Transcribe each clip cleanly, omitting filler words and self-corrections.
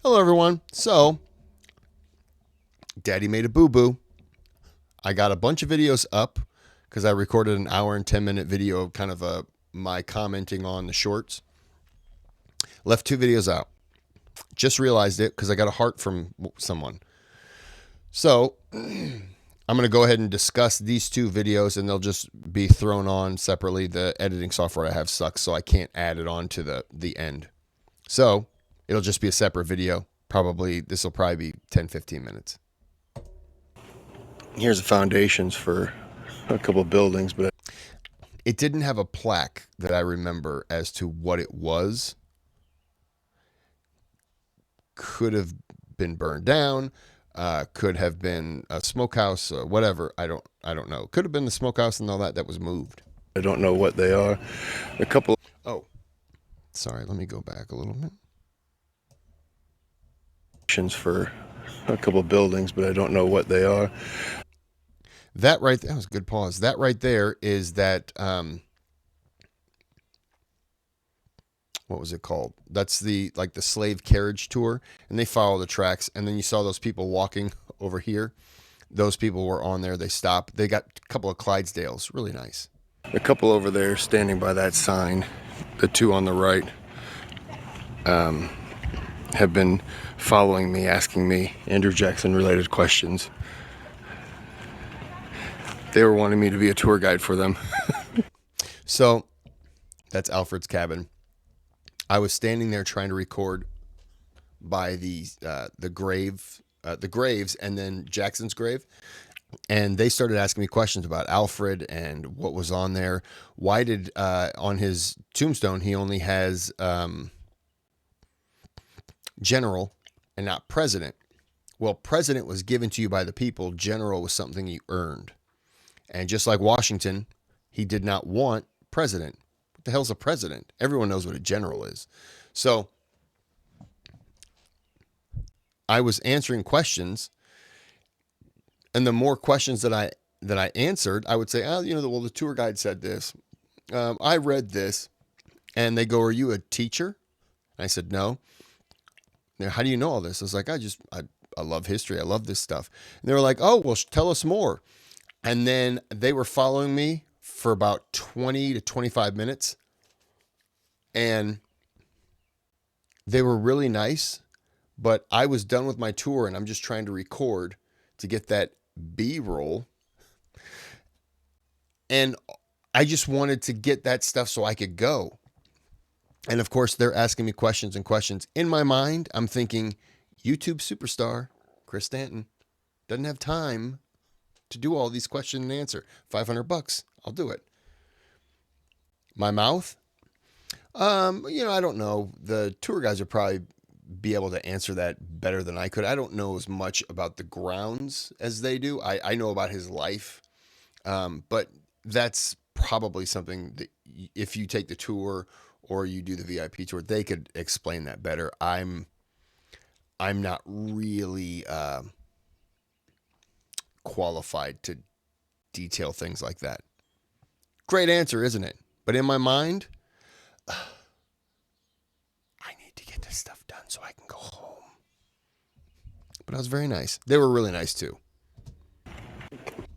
Hello, everyone. So, Daddy made a boo-boo. I got a bunch of videos up because I recorded an hour and 10-minute video of kind of my commenting on the shorts. Left 2 videos out. Just realized it because I got a heart from someone. So, I'm going to go ahead and discuss these 2 videos, and they'll just be thrown on separately. The editing software I have sucks, so I can't add it on to the end. So, it'll just be a separate video. This will probably be 10-15 minutes. Here's the foundations for a couple buildings, but it didn't have a plaque that I remember as to what it was. Could have been burned down, could have been a smokehouse, whatever. I don't know. Could have been the smokehouse and all that was moved. I don't know what they are. A couple. Oh, sorry. Let me go back a little bit. For a couple buildings, but I don't know what they are. That was a good pause. That right there is that, what was it called? That's the slave carriage tour, and they follow the tracks. And then you saw those people walking over here. Those people were on there. They stopped. They got a couple of Clydesdales. Really nice. A couple over there standing by that sign. The 2 on the right have been following me, asking me Andrew Jackson related questions. They were wanting me to be a tour guide for them. So that's Alfred's cabin. I was standing there trying to record by the graves, and then Jackson's grave, and they started asking me questions about Alfred and what was on there. Why did on his tombstone he only has general and not president? Well, president was given to you by the people. General was something you earned. And just like Washington, he did not want president. What the hell's a president? Everyone knows what a general is. So I was answering questions, and the more questions that I answered, I would say, the tour guide said this. I read this. And they go, "Are you a teacher?" And I said, "No." Now, how do you know all this? I was like, I love history. I love this stuff. And they were like, "Oh, well, tell us more." And then they were following me for about 20 to 25 minutes. And they were really nice, but I was done with my tour and I'm just trying to record to get that B-roll. And I just wanted to get that stuff so I could go. And of course, they're asking me questions and questions. In my mind, I'm thinking, YouTube superstar, Kris Stanton, doesn't have time to do all these question and answer. $500, I'll do it. My mouth? I don't know. The tour guys would probably be able to answer that better than I could. I don't know as much about the grounds as they do. I know about his life. But that's probably something that if you take the tour or you do the VIP tour, they could explain that better. I'm not really qualified to detail things like that. Great answer, isn't it? But in my mind, I need to get this stuff done so I can go home. But I was very nice. They were really nice too.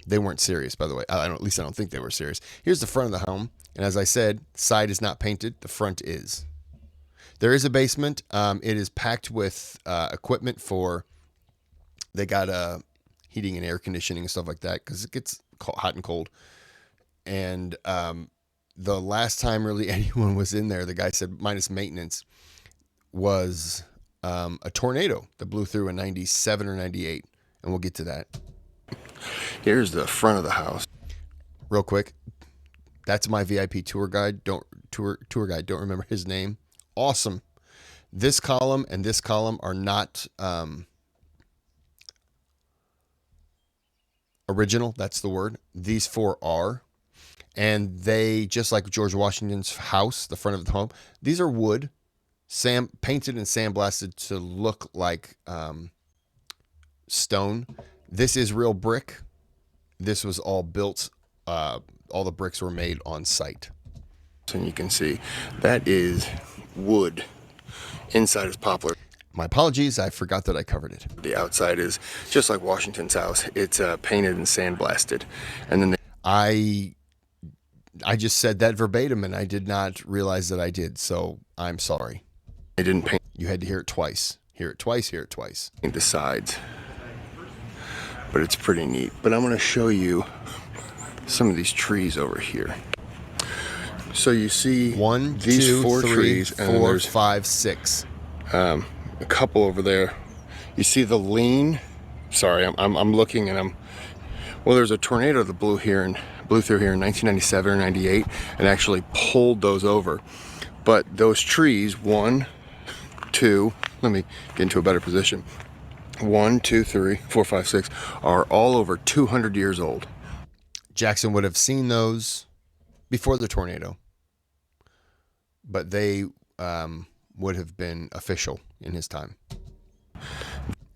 They weren't serious, by the way. At least I don't think they were serious. Here's the front of the home. And as I said, side is not painted. The front is. There is a basement. It is packed with equipment they got heating and air conditioning and stuff like that because it gets hot and cold. And the last time really anyone was in there, the guy said minus maintenance, was a tornado that blew through in 97 or 98. And we'll get to that. Here's the front of the house. Real quick. That's my VIP tour guide. Don't remember his name. Awesome. This column and this column are not original. That's the word. These 4 are. And they, just like George Washington's house, the front of the home, these are wood, painted and sandblasted to look like stone. This is real brick. This was all built, all the bricks were made on site. And you can see that is wood. Inside is poplar. My apologies, I forgot that I covered it. The outside is just like Washington's house. It's painted and sandblasted. And then I just said that verbatim, and I did not realize that I did, so I'm sorry. They didn't paint. You had to hear it twice. Hear it twice, hear it twice. Paint the sides. But it's pretty neat. But I'm going to show you some of these trees over here. So you see these 4 trees, and 4, 5, 6. A couple over there. You see the lean. Sorry, I'm looking, and well, there's a tornado that blew through here in 1997 or 98 and actually pulled those over. But those trees, 1, 2, let me get into a better position. 1, 2, 3, 4, 5, 6 are all over 200 years old. Jackson would have seen those before the tornado, but they would have been official in his time.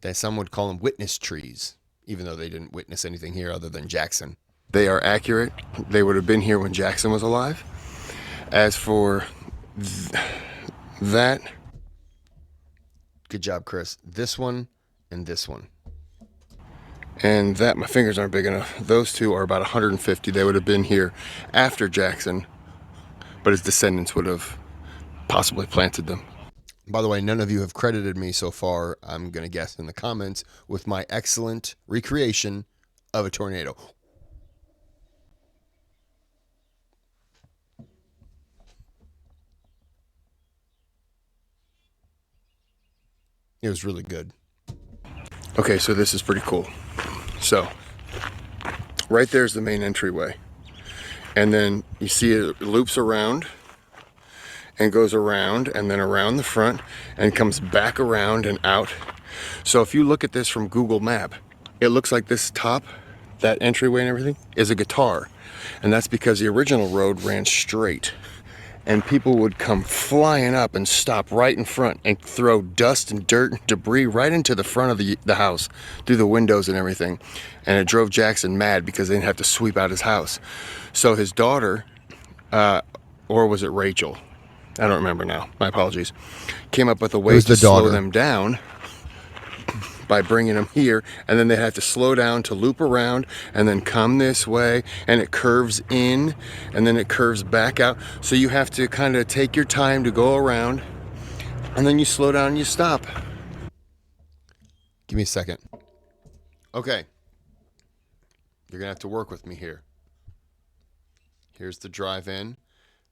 That some would call them witness trees, even though they didn't witness anything here other than Jackson. They are accurate. They would have been here when Jackson was alive. As for that, good job, Kris. This one and this one. And that, my fingers aren't big enough. Those two are about 150. They would have been here after Jackson, but his descendants would have possibly planted them. By the way, none of you have credited me so far, I'm going to guess in the comments, with my excellent recreation of a tornado. It was really good. Okay, so this is pretty cool. So, right there's the main entryway. And then you see it loops around and goes around and then around the front and comes back around and out. So if you look at this from Google Map, it looks like this top, that entryway and everything, is a guitar. And that's because the original road ran straight. And people would come flying up and stop right in front and throw dust and dirt and debris right into the front of the house, through the windows and everything. And it drove Jackson mad because they didn't have to sweep out his house. So his daughter, or was it Rachel? I don't remember now. My apologies. Came up with a way to slow them down by bringing them here, and then they have to slow down to loop around and then come this way, and it curves in and then it curves back out. So you have to kind of take your time to go around, and then you slow down and you stop. Give me a second. Okay. You're going to have to work with me here. Here's the drive-in.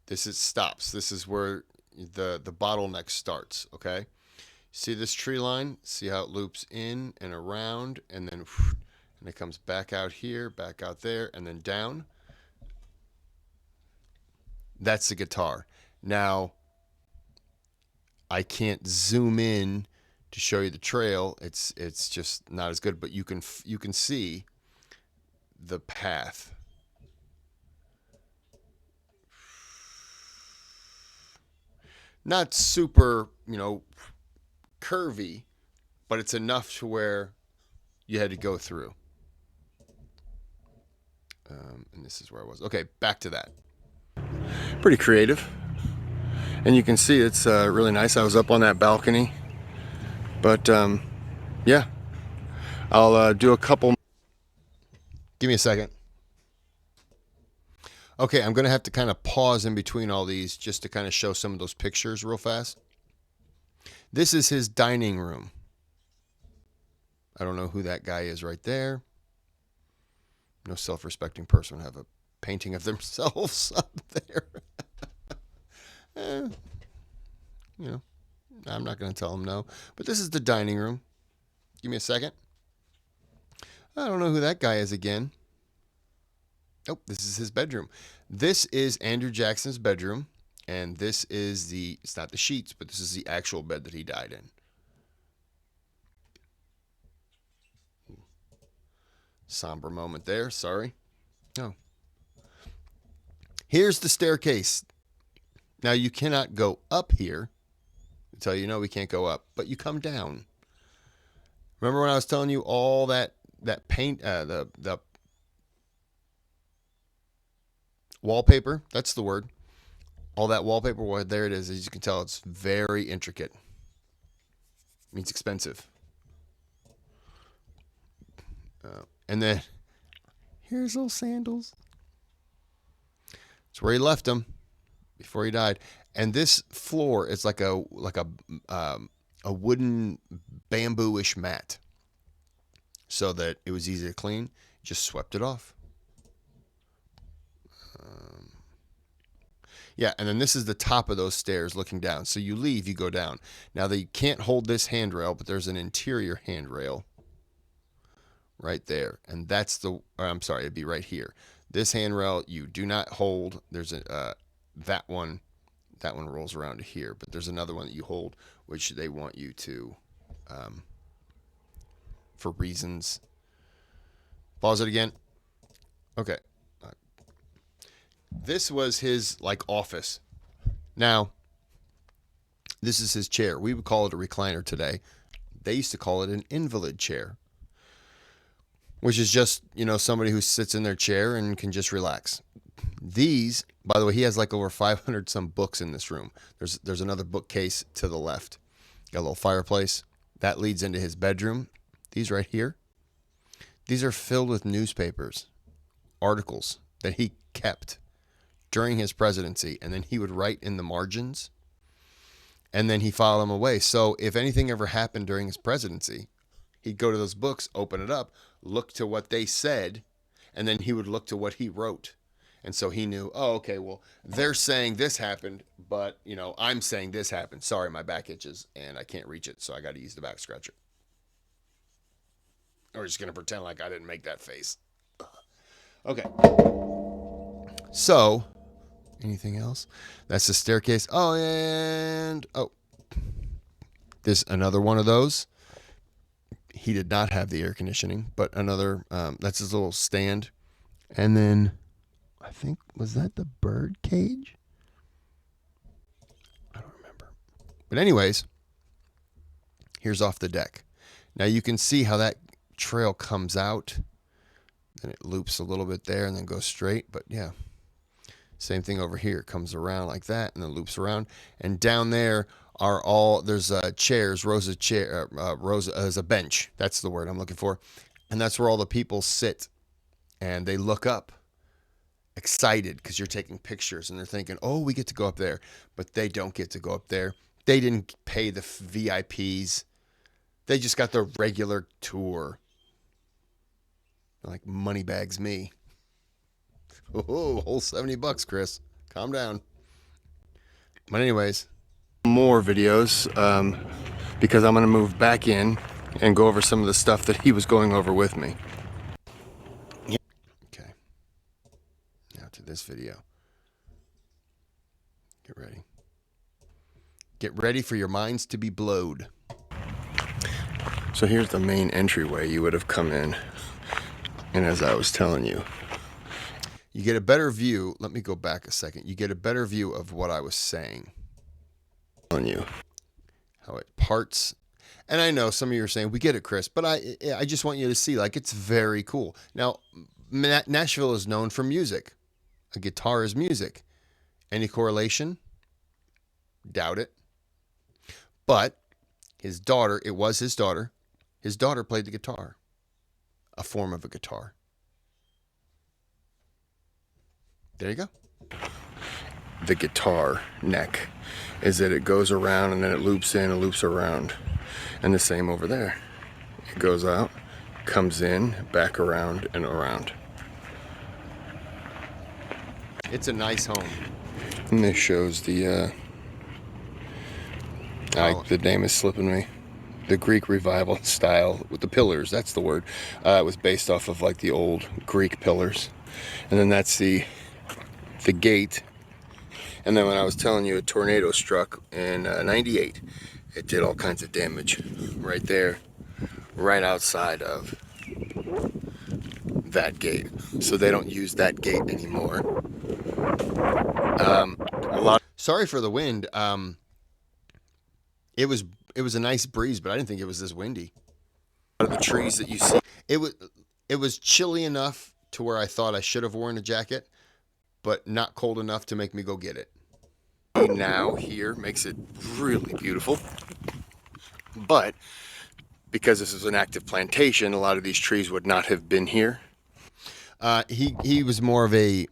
This is stops. This is where the bottleneck starts, okay? See this tree line? See how it loops in and around, and then and it comes back out here, back out there, and then down. That's the guitar. Now, I can't zoom in to show you the trail. It's just not as good, but you can see the path. Not super, curvy, but it's enough to where you had to go through. And this is where I was. Okay, back to that. Pretty creative. And you can see it's really nice. I was up on that balcony. But, yeah. I'll do a couple. Give me a second. Okay, I'm going to have to kind of pause in between all these just to kind of show some of those pictures real fast. This is his dining room. I don't know who that guy is right there. No self-respecting person would have a painting of themselves up there. I'm not going to tell him no. But this is the dining room. Give me a second. I don't know who that guy is again. Oh, this is his bedroom. This is Andrew Jackson's bedroom, and this is it's not the sheets, but this is the actual bed that he died in. Somber moment there, sorry. Oh. Here's the staircase. Now, you cannot go up here. I tell you, no, we can't go up, but you come down. Remember when I was telling you all that paint, the wallpaper? That's the word. All that wallpaper, well, there it is. As you can tell, it's very intricate. means expensive. And then here's little sandals. It's where he left them before he died. And this floor is like a wooden bamboo-ish mat, so that it was easy to clean. Just swept it off. Yeah, and then this is the top of those stairs looking down. So you leave, you go down. Now they can't hold this handrail, but there's an interior handrail right there. And that's the, I'm sorry, it'd be right here. This handrail you do not hold. There's a that one rolls around to here, but there's another one that you hold, which they want you to, for reasons. Pause it again. Okay. This was his like office. Now, this is his chair. We would call it a recliner today. They used to call it an invalid chair, which is just, you know, somebody who sits in their chair and can just relax. These, by the way, he has like over 500 some books in this room. There's another bookcase to the left. Got a little fireplace. That leads into his bedroom. These right here, these are filled with newspapers, articles that he kept during his presidency, and then he would write in the margins, and then he filed them away. So if anything ever happened during his presidency, he'd go to those books, open it up, look to what they said, and then he would look to what he wrote. And so he knew, oh, okay, well, they're saying this happened, but, you know, I'm saying this happened. Sorry, my back itches, and I can't reach it, so I got to use the back scratcher. Or just going to pretend like I didn't make that face. Okay. So, anything else? That's the staircase. Oh, and, oh, there's another one of those. He did not have the air conditioning, but another, that's his little stand. And then, I think, was that the bird cage? I don't remember. But anyways, here's off the deck. Now you can see how that trail comes out. Then it loops a little bit there and then goes straight. But yeah, same thing over here. It comes around like that and then loops around. And down there are all, there's chairs, rows of chair, as a bench. That's the word I'm looking for. And that's where all the people sit and they look up, excited because you're taking pictures, and they're thinking, oh, we get to go up there. But they don't get to go up there. They didn't pay the VIPs. They just got the regular tour. Like money bags me. Oh, whole $70, Kris. Calm down. But anyways, more videos, because I'm going to move back in and go over some of the stuff that he was going over with me. Okay. Now to this video. Get ready. Get ready for your minds to be blowed. So here's the main entryway you would have come in. And as I was telling you, you get a better view. Let me go back a second. You get a better view of what I was saying. Telling you how it parts. And I know some of you are saying, we get it, Kris, but I just want you to see, like, it's very cool. Now, Nashville is known for music. A guitar is music. Any correlation? Doubt it. But his daughter, it was his daughter. His daughter played the guitar. A form of a guitar. There you go. The guitar neck is that it goes around and then it loops in and loops around. And the same over there. It goes out, comes in, back around and around. It's a nice home. And this shows the, the name is slipping me. The Greek revival style with the pillars, that's the word. It was based off of like the old Greek pillars. And then that's the gate. And then when I was telling you a tornado struck in 98, it did all kinds of damage right there, right outside of that gate. So they don't use that gate anymore. Sorry for the wind. It was a nice breeze, but I didn't think it was this windy. The trees that you see, it was chilly enough to where I thought I should have worn a jacket, but not cold enough to make me go get it. Now here makes it really beautiful. But because this is an active plantation, a lot of these trees would not have been here. He was more of a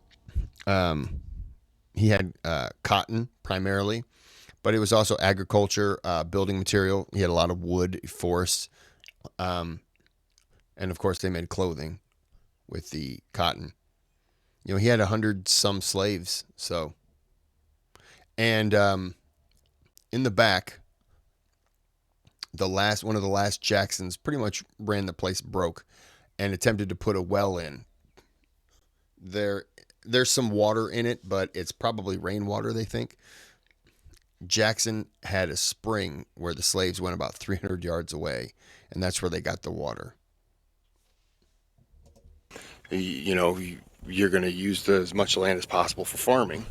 he had cotton primarily, but it was also agriculture, building material. He had a lot of wood, forests, and of course they made clothing with the cotton. You know, he had 100 some slaves. So, and in the back, one of the last Jacksons pretty much ran the place broke and attempted to put a well in. There's some water in it, but it's probably rainwater, they think. Jackson had a spring where the slaves went about 300 yards away, and that's where they got the water. You know, you're going to use as much land as possible for farming.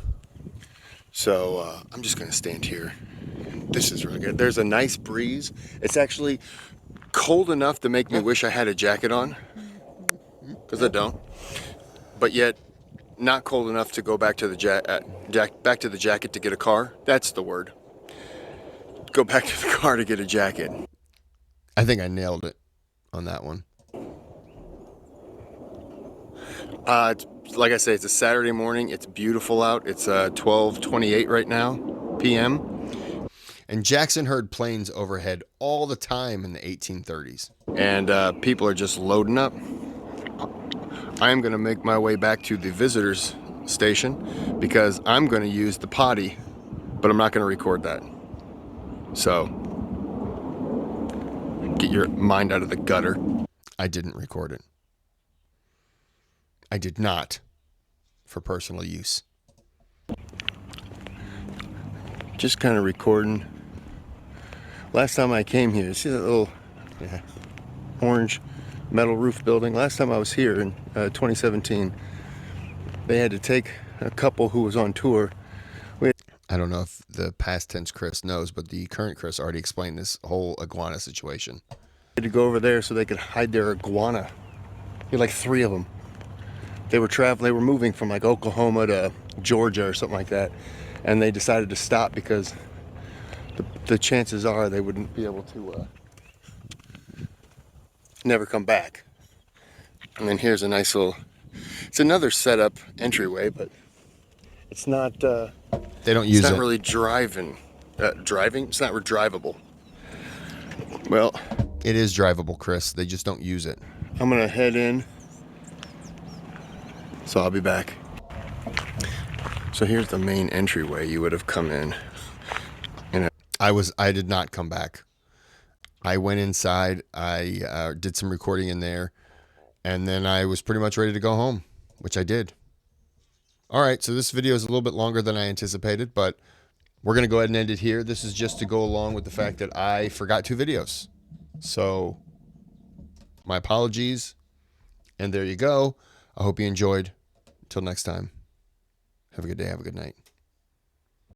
So I'm just going to stand here. This is really good. There's a nice breeze. It's actually cold enough to make me wish I had a jacket on, because I don't. But yet, not cold enough to go back to the jacket to get a car. That's the word. Go back to the car to get a jacket. I think I nailed it on that one. Like I say, it's a Saturday morning. It's beautiful out. It's 12:28 right now, p.m. And Jackson heard planes overhead all the time in the 1830s. And people are just loading up. I am going to make my way back to the visitors station because I'm going to use the potty, but I'm not going to record that. So, get your mind out of the gutter. I didn't record it. I did not, for personal use. Just kind of recording. Last time I came here, see that little orange metal roof building? Last time I was here in 2017, they had to take a couple who was on tour. I don't know if the past tense Kris knows, but the current Kris already explained this whole iguana situation. They had to go over there so they could hide their iguana. He had like 3 of them. They were moving from like Oklahoma to Georgia or something like that, and they decided to stop because the chances are they wouldn't be able to never come back. And then here's a nice little, it's another setup entryway, but it's not they don't use it. It's not really driving. It's not drivable. Well, it is drivable, Kris. They just don't use it. I'm gonna head in, so I'll be back. So here's the main entryway you would have come in. And I did not come back. I went inside. I did some recording in there, and then I was pretty much ready to go home, which I did. All right, so this video is a little bit longer than I anticipated, but we're going to go ahead and end it here. This is just to go along with the fact that I forgot 2 videos. So my apologies, and there you go. I hope you enjoyed. Until next time, have a good day, have a good night.